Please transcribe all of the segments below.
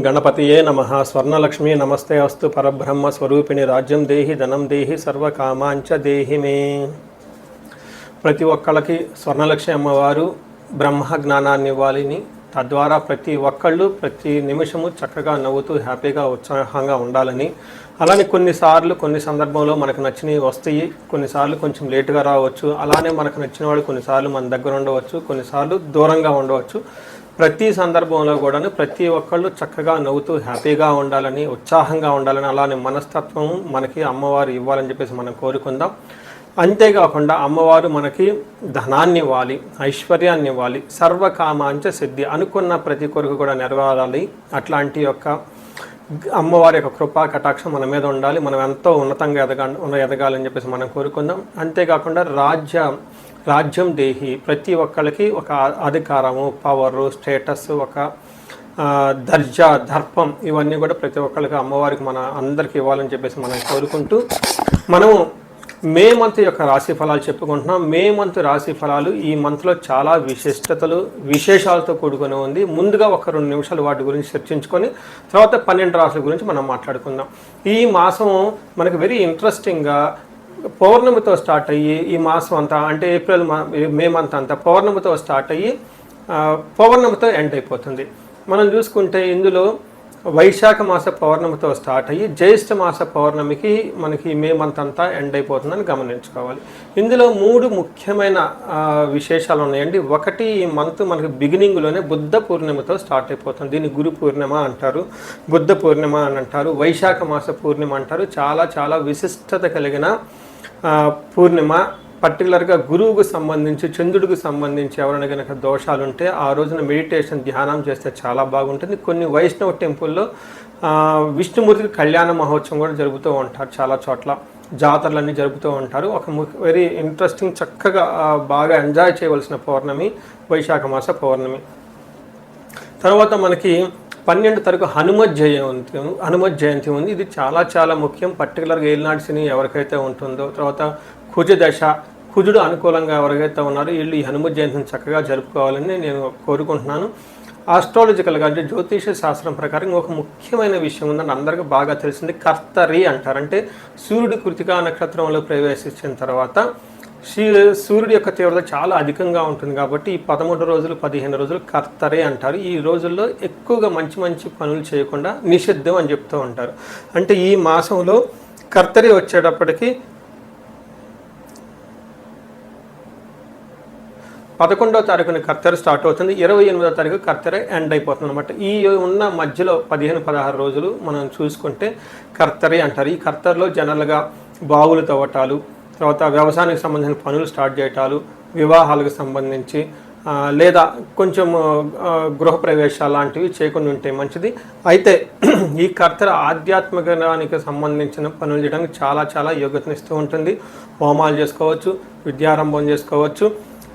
గణపతియే నమః. స్వర్ణలక్ష్మి నమస్తే అస్తు. పరబ్రహ్మ స్వరూపిణి రాజ్యం దేహి ధనం దేహి సర్వకామాంచ దేహి మే. ప్రతి ఒక్కళ్ళకి స్వర్ణలక్ష్మి అమ్మవారు బ్రహ్మ జ్ఞానాన్ని ఇవ్వాలని, తద్వారా ప్రతి ఒక్కళ్ళు ప్రతి నిమిషము చక్కగా నవ్వుతూ హ్యాపీగా ఉత్సాహంగా ఉండాలని, అలానే కొన్ని సందర్భంలో మనకు నచ్చినవి వస్తాయి, కొన్నిసార్లు కొంచెం లేటుగా రావచ్చు. అలానే మనకు నచ్చిన వాళ్ళు కొన్నిసార్లు మన దగ్గర ఉండవచ్చు, కొన్నిసార్లు దూరంగా ఉండవచ్చు. ప్రతి సందర్భంలో కూడా ప్రతి ఒక్కళ్ళు చక్కగా నవ్వుతూ హ్యాపీగా ఉండాలని, ఉత్సాహంగా ఉండాలని, అలానే మనస్తత్వం మనకి అమ్మవారు ఇవ్వాలని చెప్పేసి మనం కోరుకుందాం. అంతేకాకుండా అమ్మవారు మనకి ధనాన్ని ఇవ్వాలి, ఐశ్వర్యాన్ని ఇవ్వాలి, సర్వకామాంచ సిద్ధి, అనుకున్న ప్రతి కొరకు కూడా నెరవేరాలి. అట్లాంటి యొక్క అమ్మవారి యొక్క కృపా కటాక్షం మన మీద ఉండాలి. మనం ఎంతో ఉన్నతంగా ఎదగాలని చెప్పేసి మనం కోరుకుందాం. అంతేకాకుండా రాజ్యం దేహి, ప్రతి ఒక్కరికి ఒక అధికారము, పవరు, స్టేటస్, ఒక దర్జా, దర్పం, ఇవన్నీ కూడా ప్రతి ఒక్కరికి అమ్మవారికి మన అందరికీ ఇవ్వాలని చెప్పేసి మనం కోరుకుంటూ మనము మే మంత్ యొక్క రాశి ఫలాలు చెప్పుకుంటున్నాం. మే మంత్ రాశి ఫలాలు ఈ మంత్లో చాలా విశేషాలతో కూడుకొని ఉంది. ముందుగా ఒక 2 నిమిషాలు వాటి గురించి చర్చించుకొని తర్వాత 12 రాశుల గురించి మనం మాట్లాడుకుందాం. ఈ మాసం మనకు వెరీ ఇంట్రెస్టింగ్గా పౌర్ణమితో స్టార్ట్ అయ్యి ఈ మాసం అంతా, అంటే మే మంత్ అంతా పౌర్ణమితో స్టార్ట్ అయ్యి పౌర్ణమితో ఎండ్ అయిపోతుంది. మనం చూసుకుంటే ఇందులో వైశాఖ మాస పౌర్ణమితో స్టార్ట్ అయ్యి జ్యేష్ఠ మాస పౌర్ణమికి మనకి మే మంత్ అంతా ఎండ్ అయిపోతుందని గమనించుకోవాలి. ఇందులో 3 ముఖ్యమైన విశేషాలు ఉన్నాయండి. ఒకటి, ఈ మంత్ మనకి బిగినింగ్లోనే బుద్ధ పూర్ణిమతో స్టార్ట్ అయిపోతుంది. దీన్ని గురు పూర్ణిమ అంటారు, బుద్ధ పూర్ణిమ అని అంటారు, వైశాఖ మాస పూర్ణిమ అంటారు. చాలా చాలా విశిష్టత కలిగిన పూర్ణిమ. పర్టికులర్గా గురువుకు సంబంధించి, చంద్రుడికి సంబంధించి ఎవరైనా కనుక దోషాలు ఉంటే ఆ రోజున మెడిటేషన్, ధ్యానం చేస్తే చాలా బాగుంటుంది. కొన్ని వైష్ణవ టెంపుల్లో విష్ణుమూర్తికి కళ్యాణ మహోత్సవం కూడా జరుపుతూ ఉంటారు. చాలా చోట్ల జాతరలన్నీ జరుపుతూ ఉంటారు. ఒక వెరీ ఇంట్రెస్టింగ్, చక్కగా బాగా ఎంజాయ్ చేయవలసిన పౌర్ణమి వైశాఖ మాస పౌర్ణమి. తర్వాత మనకి 12 తారీఖు హనుమత్ జయంతి ఉంది. ఇది చాలా చాలా ముఖ్యం. పర్టికులర్గా ఏలినాటి శని ఎవరికైతే ఉంటుందో, తర్వాత కుజుడు అనుకూలంగా ఎవరికైతే ఉన్నారో వీళ్ళు ఈ హనుమత్ జయంతిని చక్కగా జరుపుకోవాలని నేను కోరుకుంటున్నాను. ఆస్ట్రాలజికల్గా, అంటే జ్యోతిష శాస్త్రం ప్రకారం ఒక ముఖ్యమైన విషయం ఉందని అందరికీ బాగా తెలిసింది. కర్తరి అంటారు. అంటే సూర్యుడు కృతికా నక్షత్రంలో ప్రవేశించిన తర్వాత సూర్యుడి యొక్క తీవ్రత చాలా అధికంగా ఉంటుంది కాబట్టి ఈ 13 రోజులు 15 రోజులు కర్తరే అంటారు. ఈ రోజుల్లో ఎక్కువగా మంచి పనులు చేయకుండా నిషిద్ధం అని చెప్తూ ఉంటారు. అంటే ఈ మాసంలో కర్తరి వచ్చేటప్పటికి 11వ తారీఖున కర్తెర స్టార్ట్ అవుతుంది, 28వ తారీఖు కర్తెర ఎండ్ అయిపోతుంది అనమాట. ఈ ఉన్న మధ్యలో 15-16 రోజులు మనం చూసుకుంటే కర్తరి అంటారు. ఈ కర్తెరలో జనరల్గా బావులు తవ్వటాలు, తర్వాత వ్యవసాయానికి సంబంధించిన పనులు స్టార్ట్ చేయటాలు, వివాహాలకు సంబంధించి లేదా కొంచెం గృహప్రవేశాలు లాంటివి చేయకుండా ఉంటే మంచిది. అయితే ఈ కర్తెర ఆధ్యాత్మికానికి సంబంధించిన పనులు చేయడానికి చాలా చాలా యోగ్యతనిస్తూ ఉంటుంది. హోమాలు చేసుకోవచ్చు, విద్యారంభం చేసుకోవచ్చు,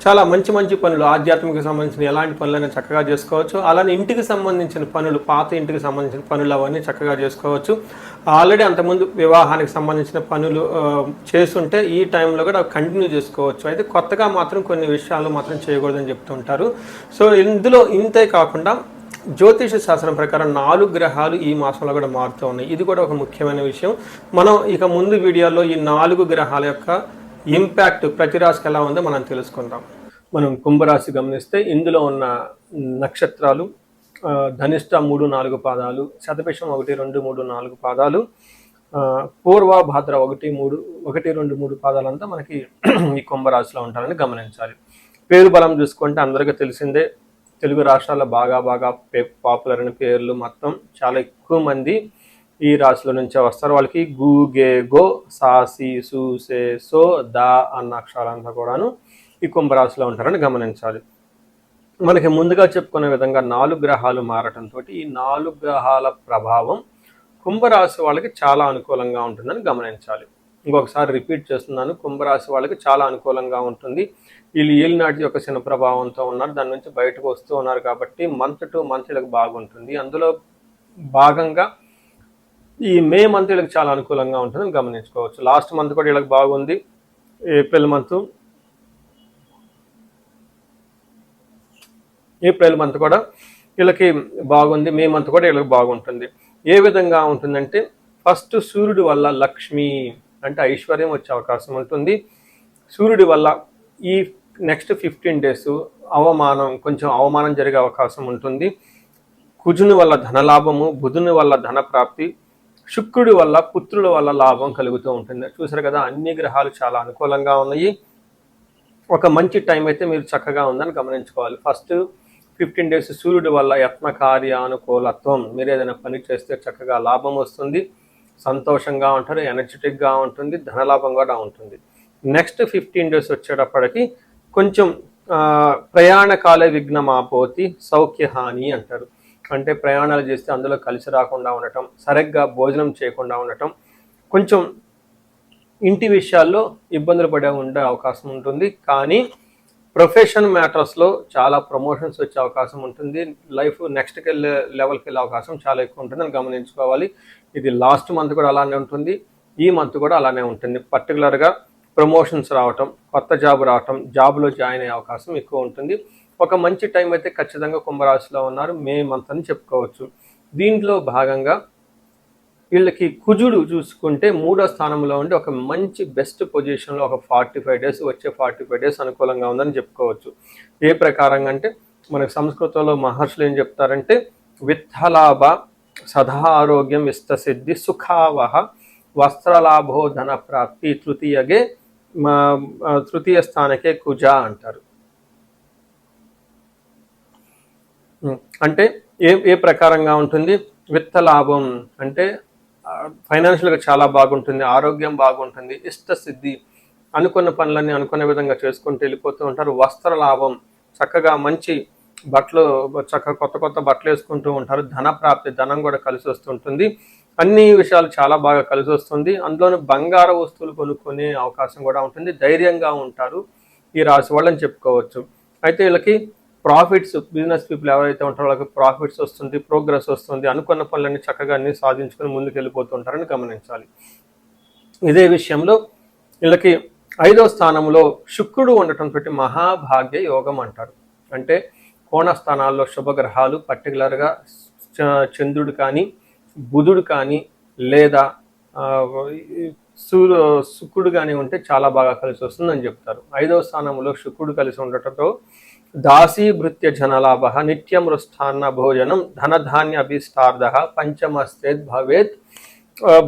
చాలా మంచి పనులు, ఆధ్యాత్మిక సంబంధించిన ఎలాంటి పనులైనా చక్కగా చేసుకోవచ్చు. అలానే ఇంటికి సంబంధించిన పనులు, పాత ఇంటికి సంబంధించిన పనులు అవన్నీ చక్కగా చేసుకోవచ్చు. ఆల్రెడీ అంతకుముందు వివాహానికి సంబంధించిన పనులు చేస్తుంటే ఈ టైంలో కూడా కంటిన్యూ చేసుకోవచ్చు. అయితే కొత్తగా మాత్రం కొన్ని విషయాలు మాత్రం చేయకూడదని చెప్తుంటారు. సో ఇందులో ఇంతే కాకుండా జ్యోతిష శాస్త్రం ప్రకారం 4 గ్రహాలు ఈ మాసంలో కూడా మారుతూ ఉన్నాయి. ఇది కూడా ఒక ముఖ్యమైన విషయం. మనం ఇక ముందు వీడియోలో ఈ 4 గ్రహాల యొక్క ఇంపాక్ట్ ప్రతి రాశికి ఎలా ఉందో మనం తెలుసుకుందాం. మనం కుంభరాశి గమనిస్తే ఇందులో ఉన్న నక్షత్రాలు ధనిష్ట 3-4 పాదాలు, శతభిషం 1, 2, 3, 4 పాదాలు, పూర్వ భాద్ర 1, 2, 3 పాదాలంతా మనకి ఈ కుంభరాశిలో ఉంటారని గమనించాలి. పేరు బలం చూసుకుంటే అందరికీ తెలిసిందే, తెలుగు రాష్ట్రాల్లో బాగా పాపులర్ అయిన పేర్లు మొత్తం చాలా ఎక్కువ మంది ఈ రాశిలో నుంచే వస్తారు. వాళ్ళకి గు, గే, గో, సా, సి, సు, సే, సో, దా అన్న అక్షరాలంతా కూడాను ఈ కుంభరాశిలో ఉంటారని గమనించాలి. మనకి ముందుగా చెప్పుకునే విధంగా 4 గ్రహాలు మారటంతో ఈ 4 గ్రహాల ప్రభావం కుంభరాశి వాళ్ళకి చాలా అనుకూలంగా ఉంటుందని గమనించాలి. ఇంకొకసారి రిపీట్ చేస్తున్నాను, కుంభరాశి వాళ్ళకి చాలా అనుకూలంగా ఉంటుంది. వీళ్ళు ఏలినాటి యొక్క శని ప్రభావంతో ఉన్నారు, దాని నుంచి బయటకు వస్తూ ఉన్నారు కాబట్టి మంత్ టు మంత్ వీళ్ళకి బాగుంటుంది. అందులో భాగంగా ఈ మే మంత్ వీళ్ళకి చాలా అనుకూలంగా ఉంటుందని గమనించుకోవచ్చు. లాస్ట్ మంత్ కూడా వీళ్ళకి బాగుంది. ఏప్రిల్ మంత్ కూడా వీళ్ళకి బాగుంది, మే మంత్ కూడా వీళ్ళకి బాగుంటుంది. ఏ విధంగా ఉంటుందంటే ఫస్ట్ సూర్యుడి వల్ల లక్ష్మి అంటే ఐశ్వర్యం వచ్చే అవకాశం ఉంటుంది. సూర్యుడి వల్ల ఈ నెక్స్ట్ 15 days కొంచెం అవమానం జరిగే అవకాశం ఉంటుంది. కుజుని వల్ల ధనలాభము, బుధుని వల్ల ధన ప్రాప్తి, శుక్రుడి వల్ల పుత్రుల వల్ల లాభం కలుగుతూ ఉంటుంది. చూసారు కదా, అన్ని గ్రహాలు చాలా అనుకూలంగా ఉన్నాయి. ఒక మంచి టైం అయితే మీరు చక్కగా ఉందని గమనించుకోవాలి. ఫస్ట్ 15 days సూర్యుడి వల్ల యత్న కార్యానుకూలత్వం, మీరు ఏదైనా పని చేస్తే చక్కగా లాభం వస్తుంది, సంతోషంగా ఉంటారు, ఎనర్జెటిక్గా ఉంటుంది, ధనలాభం కూడా ఉంటుంది. నెక్స్ట్ 15 days వచ్చేటప్పటికి కొంచెం ప్రయాణకాలే విఘ్నమాపోతి సౌఖ్యహాని అంటారు. అంటే ప్రయాణాలు చేస్తే అందులో కలిసి రాకుండా ఉండటం, సరిగ్గా భోజనం చేయకుండా ఉండటం, కొంచెం ఇంటి విషయాల్లో ఇబ్బందులు ఉండే అవకాశం ఉంటుంది. కానీ ప్రొఫెషన్ మ్యాటర్స్లో చాలా ప్రమోషన్స్ వచ్చే అవకాశం ఉంటుంది. లైఫ్ నెక్స్ట్కి వెళ్ళే లెవెల్కి వెళ్ళే అవకాశం చాలా ఎక్కువ ఉంటుందని గమనించుకోవాలి. ఇది లాస్ట్ మంత్ కూడా అలానే ఉంటుంది, ఈ మంత్ కూడా అలానే ఉంటుంది. పర్టికులర్గా ప్రమోషన్స్ రావటం, కొత్త జాబ్ రావటం, జాబ్లో జాయిన్ అయ్యే అవకాశం ఎక్కువ ఉంటుంది. ఒక మంచి టైం అయితే ఖచ్చితంగా కుంభరాశిలో ఉన్నారు, మే మంత్ అని చెప్పుకోవచ్చు. దీంట్లో భాగంగా వీళ్ళకి కుజుడు చూసుకుంటే 3వ స్థానంలో ఉండి ఒక మంచి బెస్ట్ పొజిషన్లో ఒక 45 days వచ్చే 45 days అనుకూలంగా ఉందని చెప్పుకోవచ్చు. ఏ ప్రకారంగా అంటే మనకు సంస్కృతంలో మహర్షులు ఏం చెప్తారంటే విత్తలాభ సదా ఆరోగ్యం ఇష్టసిద్ధి సుఖావహ వస్త్రలాభో ధన ప్రాప్తి తృతీయ స్థానకే కుజ అంటారు. అంటే ఏ ప్రకారంగా ఉంటుంది, విత్త లాభం అంటే ఫైనాన్షియల్గా చాలా బాగుంటుంది, ఆరోగ్యం బాగుంటుంది, ఇష్టసిద్ధి, అనుకున్న పనులన్నీ అనుకున్న విధంగా చేసుకుంటూ వెళ్ళిపోతూ ఉంటారు. వస్త్ర లాభం, చక్కగా మంచి బట్టలు, చక్కగా కొత్త కొత్త బట్టలు వేసుకుంటూ ఉంటారు. ధన ప్రాప్తి, ధనం కూడా కలిసి వస్తుంటుంది. అన్ని విషయాలు చాలా బాగా కలిసి వస్తుంది. అందులోనే బంగారు వస్తువులు కొనుక్కునే అవకాశం కూడా ఉంటుంది. ధైర్యంగా ఉంటారు ఈ రాశి వాళ్ళని చెప్పుకోవచ్చు. అయితే వీళ్ళకి ప్రాఫిట్స్, బిజినెస్ పీపుల్ ఎవరైతే ఉంటారో వాళ్ళకి ప్రాఫిట్స్ వస్తుంది, ప్రోగ్రెస్ వస్తుంది, అనుకున్న పనులన్నీ చక్కగా అన్ని సాధించుకొని ముందుకు వెళ్ళిపోతుంటారని గమనించాలి. ఇదే విషయంలో వీళ్ళకి 5వ స్థానంలో శుక్రుడు ఉండటం తోటి మహాభాగ్య యోగం అంటారు. అంటే కోణ స్థానాల్లో శుభగ్రహాలు, పర్టికులర్గా చంద్రుడు కానీ బుధుడు కానీ లేదా శుక్రుడు కానీ ఉంటే చాలా బాగా కలిసి వస్తుందని చెప్తారు. 5వ స్థానంలో శుక్రుడు కలిసి ఉండటంతో దాసీ భృత్య జనలాభ నిత్యమృష్టాన్న భోజనం ధనధాన్య అభిష్టార్థ పంచమస్తేద్ భవేత్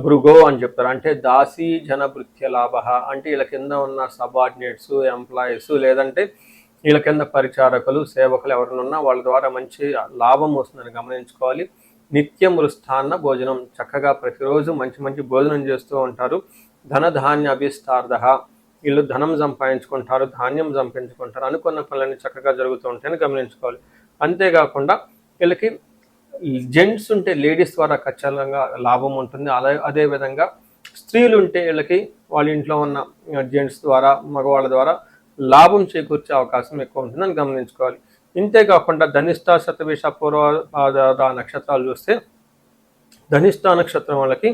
భృగో అని చెప్తారు. అంటే దాసీ జన భృత్య లాభ అంటే వీళ్ళ కింద ఉన్న సబార్డినేట్స్, ఎంప్లాయీస్, లేదంటే వీళ్ళ కింద పరిచారకులు, సేవకులు ఎవరైనా వాళ్ళ ద్వారా మంచి లాభం వస్తుందని గమనించుకోవాలి. నిత్యం మృష్టాన్న భోజనం, చక్కగా ప్రతిరోజు మంచి మంచి భోజనం చేస్తూ ఉంటారు. ధనధాన్య అభిష్టార్థ, వీళ్ళు ధనం సంపాదించుకుంటారు, ధాన్యం సంపాదించుకుంటారు, అనుకున్న పనులన్నీ చక్కగా జరుగుతూ ఉంటాయని గమనించుకోవాలి. అంతేకాకుండా వీళ్ళకి జెంట్స్ ఉంటే లేడీస్ ద్వారా ఖచ్చితంగా లాభం ఉంటుంది. అదేవిధంగా స్త్రీలు ఉంటే వీళ్ళకి వాళ్ళ ఇంట్లో ఉన్న జెంట్స్ ద్వారా, మగవాళ్ళ ద్వారా లాభం చేకూర్చే అవకాశం ఎక్కువ ఉంటుందని గమనించుకోవాలి. ఇంతేకాకుండా ధనిష్ట, శతభిష, పూర్వభాద్ర నక్షత్రాలు చూస్తే ధనిష్ట నక్షత్రం వాళ్ళకి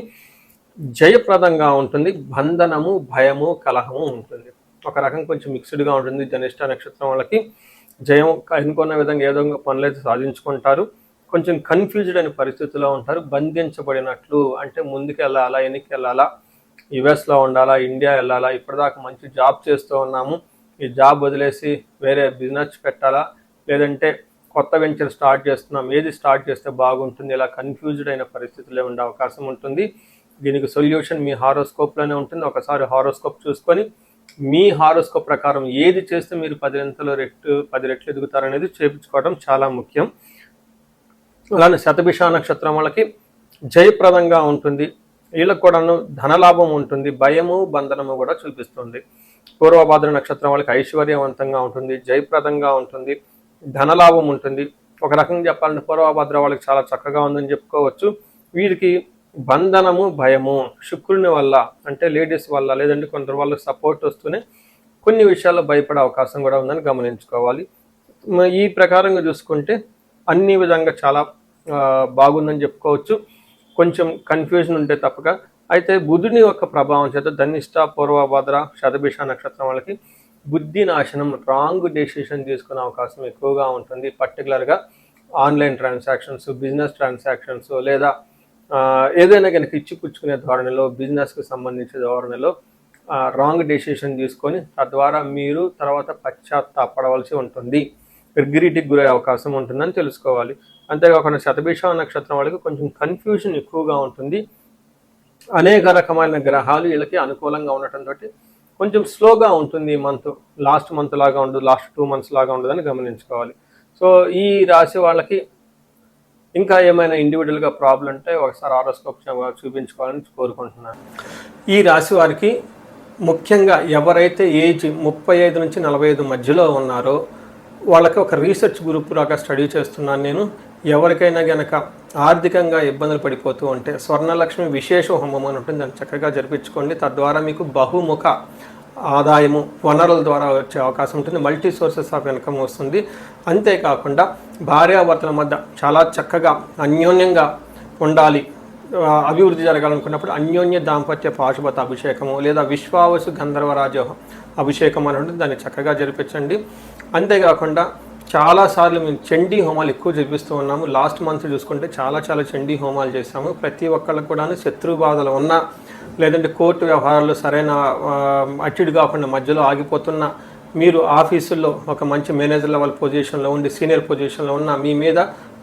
జయప్రదంగా ఉంటుంది. బంధనము, భయము, కలహము ఉంటుంది. ఒక రకం కొంచెం మిక్స్డ్గా ఉంటుంది. ధనిష్ట నక్షత్రం వాళ్ళకి జయం, అనుకున్న విధంగా ఏదో పనులైతే సాధించుకుంటారు. కొంచెం కన్ఫ్యూజ్డ్ అనే పరిస్థితిలో ఉంటారు. బంధించబడినట్లు, అంటే ముందుకు వెళ్ళాలా, వెనక్కి వెళ్ళాలా, యుఎస్లో ఉండాలా, ఇండియా వెళ్ళాలా, ఇప్పటిదాకా మంచి జాబ్ చేస్తూ ఉన్నాము, ఈ జాబ్ వదిలేసి వేరే బిజినెస్ పెట్టాలా, లేదంటే కొత్త వెంచర్ స్టార్ట్ చేస్తున్నాం, ఏది స్టార్ట్ చేస్తే బాగుంటుంది, ఇలా కన్ఫ్యూజ్డ్ అయిన పరిస్థితుల్లో ఉండే అవకాశం ఉంటుంది. దీనికి సొల్యూషన్ మీ హారోస్కోప్లోనే ఉంటుంది. ఒకసారి హారోస్కోప్ చూసుకొని మీ హారోస్కోప్ ప్రకారం ఏది చేస్తే మీరు 10 రెట్లు ఎదుగుతారనేది చేయించుకోవడం చాలా ముఖ్యం. అలానే శతభిష నక్షత్రం వాళ్ళకి జయప్రదంగా ఉంటుంది. వీళ్ళకు కూడాను ధనలాభం ఉంటుంది, భయము, బంధనము కూడా చూపిస్తుంది. పూర్వభాద్ర నక్షత్రం వాళ్ళకి ఐశ్వర్యవంతంగా ఉంటుంది, జయప్రదంగా ఉంటుంది, ధనలాభం ఉంటుంది. ఒక రకంగా చెప్పాలంటే పూర్వభద్ర వాళ్ళకి చాలా చక్కగా ఉందని చెప్పుకోవచ్చు. వీరికి బంధనము, భయము శుక్రుని వల్ల, అంటే లేడీస్ వల్ల, లేదంటే కొందరు వాళ్ళకి సపోర్ట్ వస్తూనే కొన్ని విషయాల్లో భయపడే అవకాశం కూడా ఉందని గమనించుకోవాలి. ఈ ప్రకారంగా చూసుకుంటే అన్ని విధంగా చాలా బాగుందని చెప్పుకోవచ్చు. కొంచెం కన్ఫ్యూజన్ ఉంటే తప్పక. అయితే బుధుని యొక్క ప్రభావం చేత ధనిష్ట, పూర్వభద్ర, శతభిష నక్షత్రం వాళ్ళకి బుద్ధి నాశనం, రాంగ్ డెసిషన్ తీసుకునే అవకాశం ఎక్కువగా ఉంటుంది. పర్టికులర్గా ఆన్లైన్ ట్రాన్సాక్షన్స్, బిజినెస్ ట్రాన్సాక్షన్స్ లేదా ఏదైనా కనుక ఇచ్చిపుచ్చుకునే ధోరణిలో, బిజినెస్కి సంబంధించిన ధోరణిలో రాంగ్ డెసిషన్ తీసుకొని తద్వారా మీరు తర్వాత పశ్చాత్తాపడవలసి ఉంటుంది, రిగ్రెట్కి గురే అవకాశం ఉంటుందని తెలుసుకోవాలి. అంతేకాకుండా శతభిష నక్షత్రం వాళ్ళకి కొంచెం కన్ఫ్యూజన్ ఎక్కువగా ఉంటుంది. అనేక రకమైన గ్రహాలు వీళ్ళకి అనుకూలంగా ఉండటంతో కొంచెం స్లోగా ఉంటుంది ఈ మంత్. లాస్ట్ మంత్ లాగా ఉండదు, లాస్ట్ 2 months లాగా ఉండదని గమనించుకోవాలి. సో ఈ రాశి వాళ్ళకి ఇంకా ఏమైనా ఇండివిజువల్గా ప్రాబ్లం ఉంటే ఒకసారి హారోస్కోప్ చూపించుకోవాలని కోరుకుంటున్నాను. ఈ రాశి వారికి ముఖ్యంగా ఎవరైతే ఏజ్ 35 నుంచి 45 మధ్యలో ఉన్నారో వాళ్ళకి ఒక రీసెర్చ్ గ్రూప్ లాగా స్టడీ చేస్తున్నాను నేను. ఎవరికైనా గనక ఆర్థికంగా ఇబ్బందులు పడిపోతూ ఉంటే స్వర్ణలక్ష్మి విశేష హోమం అని ఉంటుంది, దాన్ని చక్కగా జరిపించుకోండి. తద్వారా మీకు బహుముఖ ఆదాయము వనరుల ద్వారా వచ్చే అవకాశం ఉంటుంది, మల్టీ సోర్సెస్ ఆఫ్ ఇన్కమ్ వస్తుంది. అంతేకాకుండా భార్యాభర్తల మధ్య చాలా చక్కగా అన్యోన్యంగా ఉండాలి, అభివృద్ధి జరగాలనుకున్నప్పుడు అన్యోన్య దాంపత్య పాశుపత అభిషేకము లేదా విశ్వావసు గంధర్వరాజ అభిషేకం అని ఉంటుంది, దాన్ని చక్కగా జరిపించండి. అంతేకాకుండా చాలాసార్లు మేము చండీ హోమాలు ఎక్కువ జరిపిస్తూ ఉన్నాము. లాస్ట్ మంత్ చూసుకుంటే చాలా చండీ హోమాలు చేశాము. ప్రతి ఒక్కళ్ళకు కూడా శత్రు బాధలు ఉన్నా, లేదంటే కోర్టు వ్యవహారాలు సరైన అట్టిడు కాకుండా మధ్యలో ఆగిపోతున్న, మీరు ఆఫీసుల్లో ఒక మంచి మేనేజర్ లెవెల్ పొజిషన్లో ఉండి సీనియర్ పొజిషన్లో ఉన్న, మీ మీద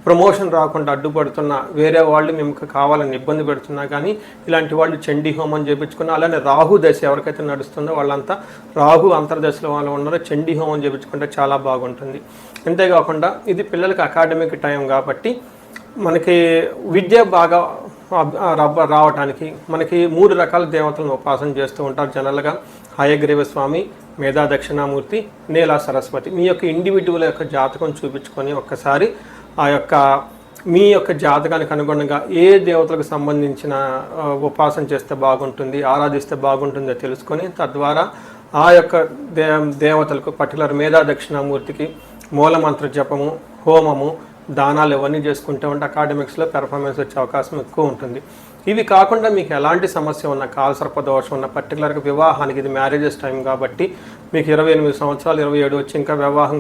ప్రమోషన్ రాకుండా అడ్డుపడుతున్న వేరే వాళ్ళు మేము కావాలని ఇబ్బంది పెడుతున్నా కానీ ఇలాంటి వాళ్ళు చండీ హోమం చేయించుకున్న, అలానే రాహు దశ ఎవరికైతే నడుస్తుందో వాళ్ళంతా రాహు అంతర్దశలో వాళ్ళు ఉన్నారో చండీ హోమం చేయించుకుంటే చాలా బాగుంటుంది. అంతేకాకుండా ఇది పిల్లలకి అకాడమిక్ టైం కాబట్టి మనకి విద్య బాగా రావడానికి మనకి 3 రకాల దేవతలను ఉపాసన చేస్తూ ఉంటారు జనరల్గా. హయగ్రీవ స్వామి, మేధా దక్షిణామూర్తి, నీలా సరస్వతి. మీ యొక్క ఇండివిజువల్ యొక్క జాతకం చూపించుకొని ఒక్కసారి మీ యొక్క జాతకానికి అనుగుణంగా ఏ దేవతలకు సంబంధించిన ఉపాసన చేస్తే బాగుంటుంది, ఆరాధిస్తే బాగుంటుందో తెలుసుకొని తద్వారా ఆ యొక్క దేవతలకు పర్టికులర్ మేధా దక్షిణామూర్తికి మూలమంత్ర జపము, హోమము, దానాలు ఇవన్నీ చేసుకుంటూ ఉంటే అకాడమిక్స్లో పెర్ఫార్మెన్స్ వచ్చే అవకాశం ఎక్కువ ఉంటుంది. ఇవి కాకుండా మీకు ఎలాంటి సమస్య ఉన్న, కాలసర్ప దోషం ఉన్న, పర్టికులర్గా వివాహానికి ఇది మ్యారేజెస్ టైం కాబట్టి మీకు 28 సంవత్సరాలు 27 వచ్చి ఇంకా వివాహం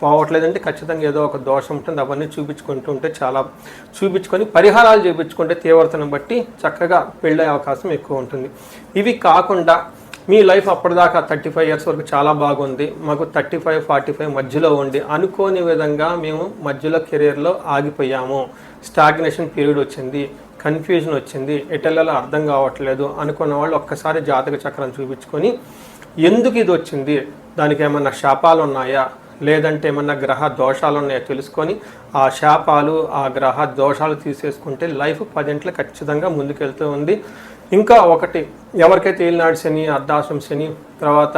పోవట్లేదంటే ఖచ్చితంగా ఏదో ఒక దోషం ఉంటుంది. అవన్నీ చూపించుకొని పరిహారాలు చేయించుకుంటే తీవ్రతను బట్టి చక్కగా పెళ్ళే అవకాశం ఎక్కువ ఉంటుంది. ఇవి కాకుండా మీ లైఫ్ అప్పటిదాకా 35 years వరకు చాలా బాగుంది, మాకు 35-45 మధ్యలో ఉండి అనుకోని విధంగా మేము మధ్యలో కెరీర్లో ఆగిపోయాము, స్టాగ్నేషన్ పీరియడ్ వచ్చింది, కన్ఫ్యూజన్ వచ్చింది, ఎటెల్లలో అర్థం కావట్లేదు అనుకున్న వాళ్ళు ఒక్కసారి జాతక చక్రం చూపించుకొని ఎందుకు ఇది వచ్చింది, దానికి ఏమన్నా శాపాలు ఉన్నాయా లేదంటే ఏమన్నా గ్రహ దోషాలు ఉన్నాయో తెలుసుకొని ఆ శాపాలు ఆ గ్రహ దోషాలు తీసేసుకుంటే లైఫ్ 10 ఖచ్చితంగా ముందుకెళ్తూ ఉంది. ఇంకా ఒకటి, ఎవరికైతే ఏలినాడు శని, అర్ధాశ్రమ శని, తర్వాత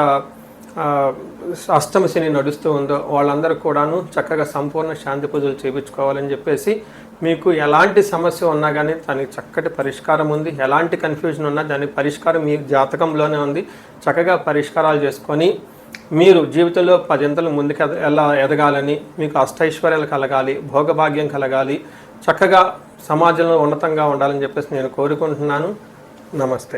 అష్టమ శని నడుస్తూ ఉందో వాళ్ళందరూ కూడాను చక్కగా సంపూర్ణ శాంతి పూజలు చేయించుకోవాలని చెప్పేసి, మీకు ఎలాంటి సమస్య ఉన్నా కానీ దానికి చక్కటి పరిష్కారం ఉంది, ఎలాంటి కన్ఫ్యూజన్ ఉన్నా దానికి పరిష్కారం మీ జాతకంలోనే ఉంది. చక్కగా పరిష్కారాలు చేసుకొని మీరు జీవితంలో 10 ముందుకు ఎలా ఎదగాలని, మీకు అష్టైశ్వర్యాలు కలగాలి, భోగభాగ్యం కలగాలి, చక్కగా సమాజంలో ఉన్నతంగా ఉండాలని చెప్పేసి నేను కోరుకుంటున్నాను. నమస్తే.